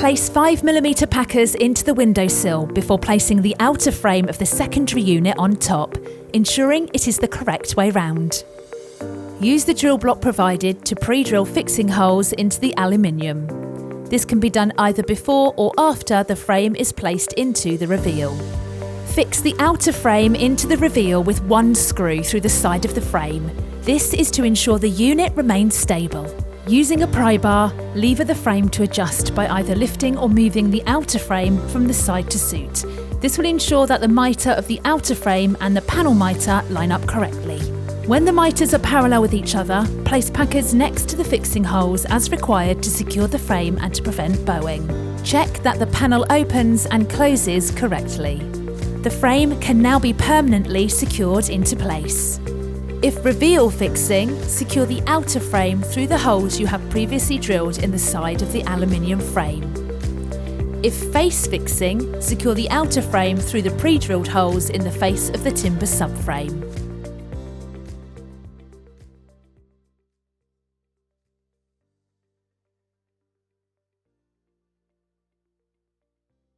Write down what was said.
Place 5mm packers into the windowsill before placing the outer frame of the secondary unit on top, ensuring it is the correct way round. Use the drill block provided to pre-drill fixing holes into the aluminium. This can be done either before or after the frame is placed into the reveal. Fix the outer frame into the reveal with one screw through the side of the frame. This is to ensure the unit remains stable. Using a pry bar, lever the frame to adjust by either lifting or moving the outer frame from the side to suit. This will ensure that the mitre of the outer frame and the panel mitre line up correctly. When the mitres are parallel with each other, place packers next to the fixing holes as required to secure the frame and to prevent bowing. Check that the panel opens and closes correctly. The frame can now be permanently secured into place. If reveal fixing, secure the outer frame through the holes you have previously drilled in the side of the aluminium frame. If face fixing, secure the outer frame through the pre-drilled holes in the face of the timber subframe.